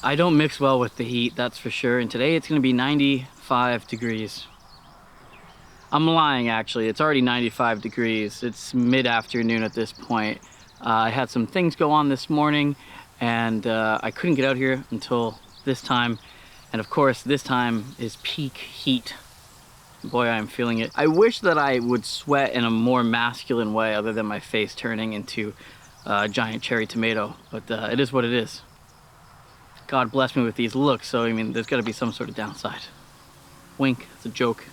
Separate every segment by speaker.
Speaker 1: I don't mix well with the heat, that's for sure. And today it's gonna be 95 degrees. I'm lying, actually. It's already 95 degrees. It's mid-afternoon at this point. I had some things go on this morning, and I couldn't get out here until this time. And of course, this time is peak heat. Boy, I am feeling it. I wish that I would sweat in a more masculine way other than my face turning into a giant cherry tomato, but it is what it is. God bless me with these looks, so I mean, there's gotta be some sort of downside. Wink, it's a joke.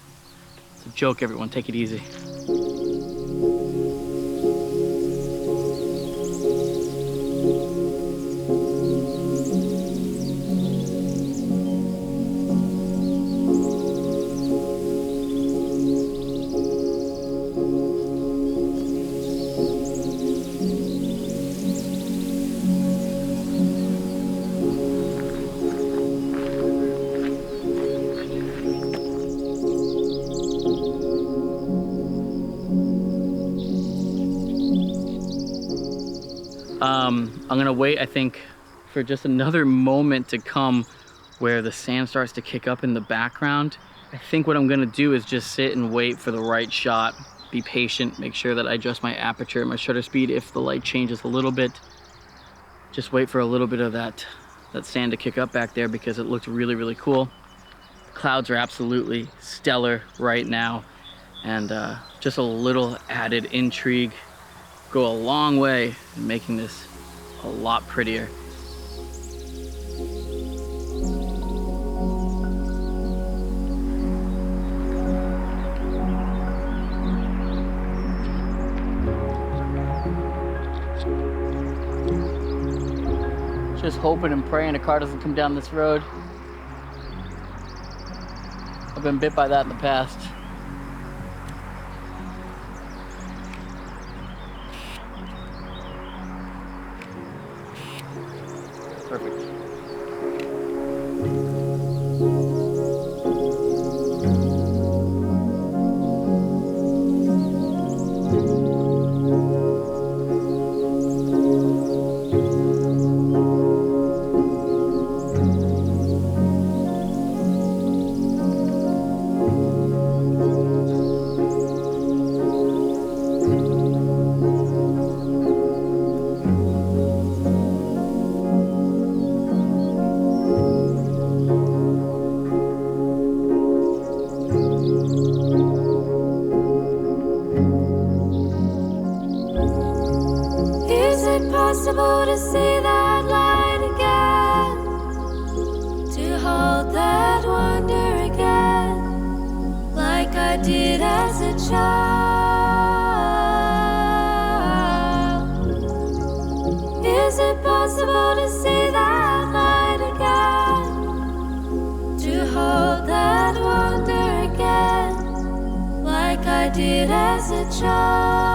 Speaker 1: It's a joke, everyone, take it easy. I'm gonna wait, I think, for just another moment to come where the sand starts to kick up in the background. I think what I'm gonna do is just sit and wait for the right shot, be patient, make sure that I adjust my aperture and my shutter speed if the light changes a little bit. Just wait for a little bit of that sand to kick up back there because it looks really, really cool. Clouds are absolutely stellar right now, and just a little added intrigue go a long way in making this a lot prettier. Just hoping and praying a car doesn't come down this road. I've been bit by that in the past. Perfect.
Speaker 2: Possible to see that light again, to hold that wonder again, like I did as a child. Is it possible to see that light again, to hold that wonder again, like I did as a child?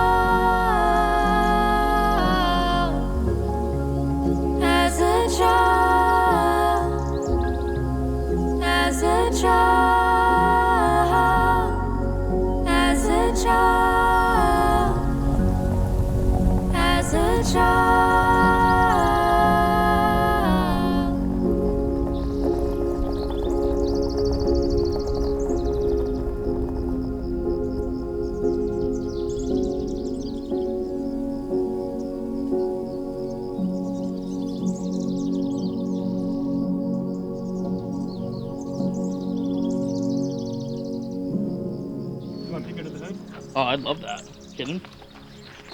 Speaker 1: Oh, I'd love that. Kidding?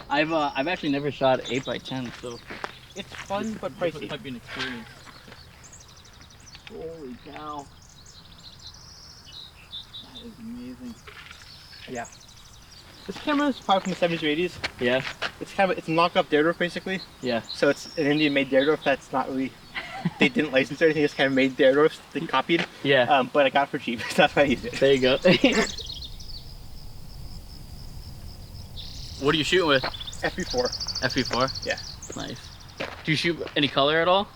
Speaker 1: I've actually never shot 8x10, so
Speaker 3: it's fun but pricey.
Speaker 1: It might be an experience. Holy cow! That is amazing.
Speaker 3: Yeah. This camera is probably from the 70s or 80s.
Speaker 1: Yeah.
Speaker 3: It's kind of it's a knockoff Daredorf basically.
Speaker 1: Yeah.
Speaker 3: So it's an Indian-made Daredorf that's not really. They didn't license or anything. It's kind of made Daredorfs. They copied.
Speaker 1: Yeah.
Speaker 3: But I got it for cheap. That's why I used it.
Speaker 1: There you go. What are you shooting with?
Speaker 3: FP4.
Speaker 1: FP4?
Speaker 3: Yeah.
Speaker 1: Nice. Do you shoot any color at all?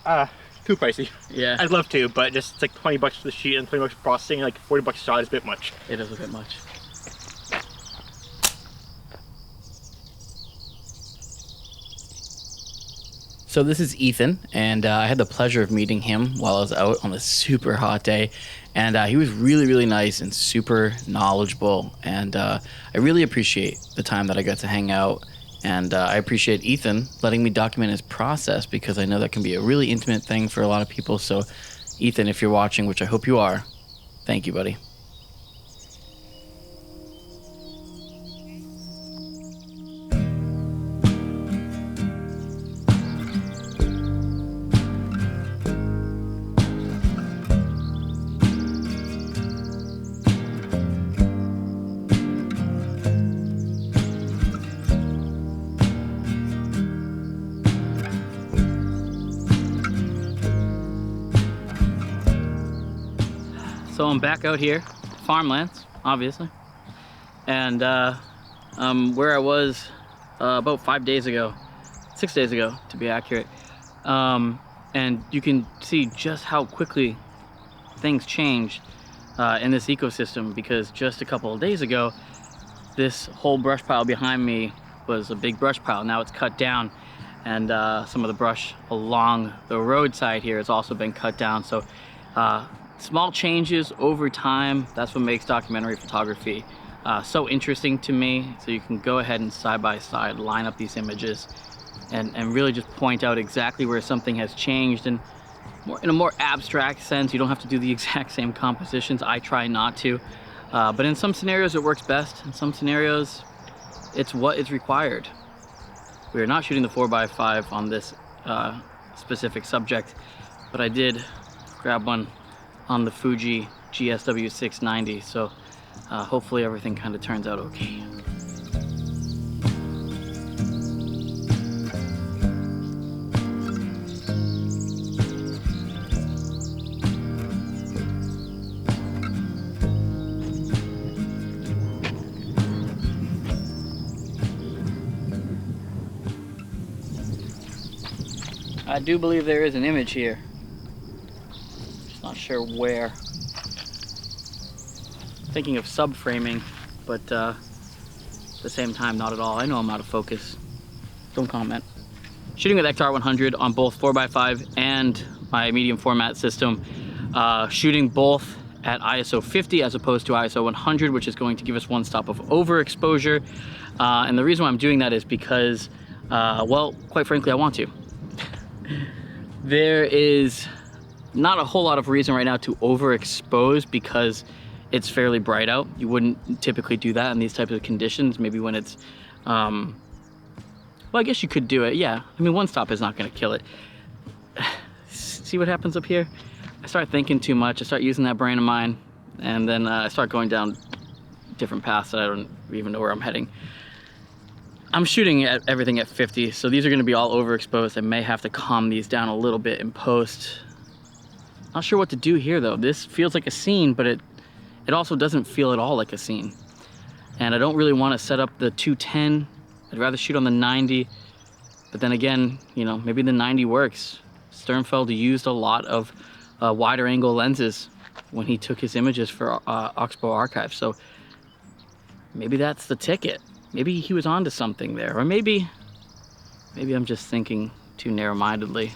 Speaker 3: Too pricey.
Speaker 1: Yeah.
Speaker 3: I'd love to, but just it's like 20 bucks for the sheet and 20 bucks for processing, like 40 bucks a shot is a bit much.
Speaker 1: It is a bit much. So this is Ethan, and I had the pleasure of meeting him while I was out on a super hot day, and he was really, really nice and super knowledgeable, and I really appreciate the time that I got to hang out, and I appreciate Ethan letting me document his process, because I know that can be a really intimate thing for a lot of people. So Ethan, if you're watching, which I hope you are, thank you, buddy. So I'm back out here, farmlands, obviously, and where I was about 5 days ago, 6 days ago to be accurate, and you can see just how quickly things changed in this ecosystem, because just a couple of days ago, this whole brush pile behind me was a big brush pile. Now it's cut down, and some of the brush along the roadside here has also been cut down. So small changes over time, that's what makes documentary photography so interesting to me. So you can go ahead and side by side line up these images and really just point out exactly where something has changed, and in a more abstract sense. You don't have to do the exact same compositions. I try not to, but in some scenarios it works best. In some scenarios it's what is required. We are not shooting the 4x5 on this specific subject, but I did grab one on the Fuji GSW 690, so hopefully everything kind of turns out okay. I do believe there is an image here. Not sure where. Thinking of subframing, but at the same time, not at all. I know I'm out of focus. Don't comment. Shooting with XR 100 on both 4x5 and my medium format system. Shooting both at ISO 50 as opposed to ISO 100, which is going to give us one stop of overexposure. And the reason why I'm doing that is because, well, quite frankly, I want to. There is not a whole lot of reason right now to overexpose, because it's fairly bright out. You wouldn't typically do that in these types of conditions. Maybe when it's, well, I guess you could do it. Yeah, I mean, one stop is not gonna kill it. See what happens up here? I start thinking too much. I start using that brain of mine, and then I start going down different paths that I don't even know where I'm heading. I'm shooting at everything at 50, so these are gonna be all overexposed. I may have to calm these down a little bit in post. Not sure what to do here though. This feels like a scene, but it also doesn't feel at all like a scene. And I don't really want to set up the 210. I'd rather shoot on the 90. But then again, you know, maybe the 90 works. Sternfeld used a lot of wider angle lenses when he took his images for Oxbow archive. So maybe that's the ticket. Maybe he was onto something there. Or maybe I'm just thinking too narrow-mindedly.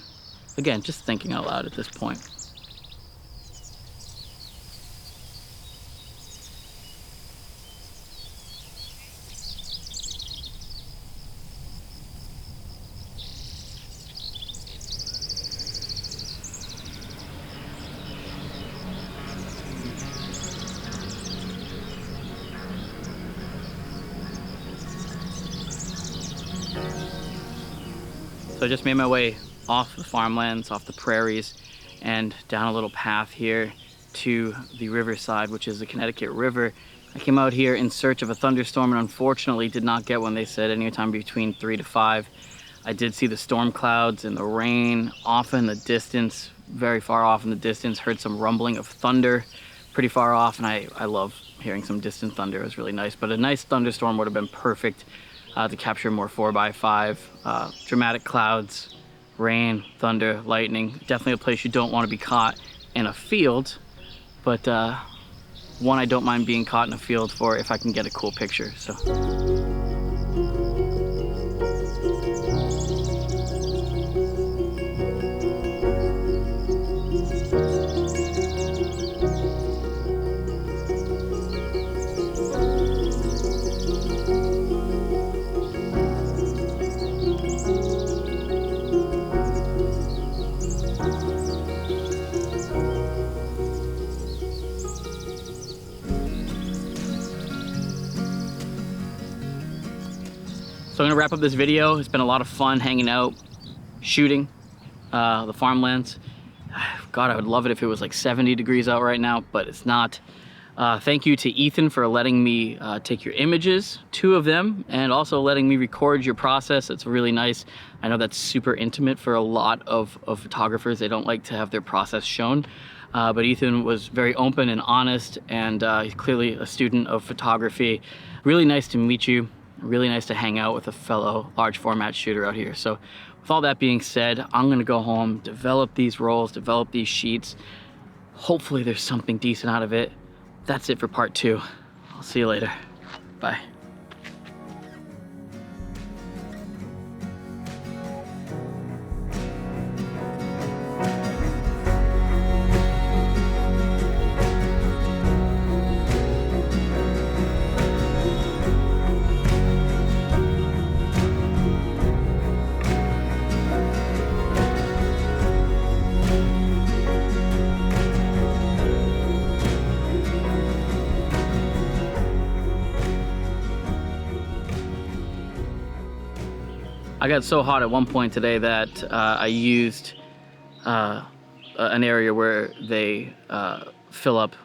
Speaker 1: Again, just thinking out loud at this point. So I just made my way off the farmlands, off the prairies, and down a little path here to the riverside, which is the Connecticut River. I came out here in search of a thunderstorm and unfortunately did not get one. They said anytime between 3 to 5. I did see the storm clouds and the rain off in the distance, very far off in the distance. Heard some rumbling of thunder pretty far off, and I love hearing some distant thunder. It was really nice, but a nice thunderstorm would have been perfect to capture more 4x5. Dramatic clouds, rain, thunder, lightning. Definitely a place you don't want to be caught in a field, but one I don't mind being caught in a field for if I can get a cool picture. So. So I'm gonna wrap up this video. It's been a lot of fun hanging out, shooting the farmlands. God, I would love it if it was like 70 degrees out right now, but it's not. Thank you to Ethan for letting me take your images, 2 of them, and also letting me record your process. It's really nice. I know that's super intimate for a lot of photographers. They don't like to have their process shown. But Ethan was very open and honest, and he's clearly a student of photography. Really nice to meet you. Really nice to hang out with a fellow large format shooter out here. So with all that being said, I'm gonna go home, develop these rolls, develop these sheets. Hopefully there's something decent out of it. That's it for part 2. I'll see you later. Bye. I got so hot at one point today that I used an area where they fill up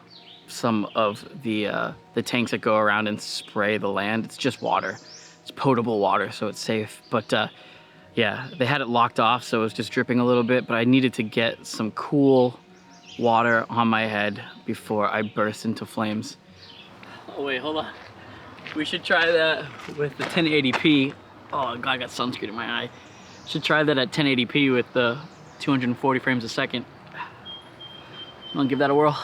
Speaker 1: some of the tanks that go around and spray the land. It's just water. It's potable water, so it's safe. But yeah, they had it locked off, so it was just dripping a little bit, but I needed to get some cool water on my head before I burst into flames. Oh wait, hold on. We should try that with the 1080p. Oh God, I got sunscreen in my eye. Should try that at 1080p with the 240 frames a second. I'm gonna give that a whirl.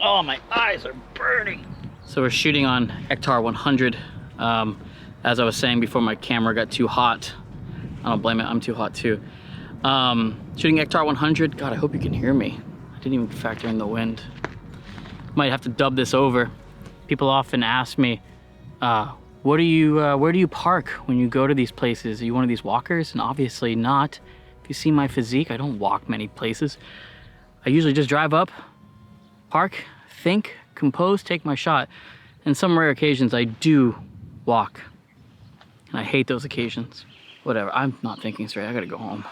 Speaker 1: Oh, my eyes are burning. So we're shooting on Hectar 100. As I was saying before my camera got too hot. I don't blame it, I'm too hot too. Shooting Hectar 100. God, I hope you can hear me. I didn't even factor in the wind. Might have to dub this over. People often ask me, where do you park when you go to these places? Are you one of these walkers? And obviously not. If you see my physique, I don't walk many places. I usually just drive up, park, think, compose, take my shot. And some rare occasions I do walk. And I hate those occasions. Whatever, I'm not thinking straight. I gotta go home.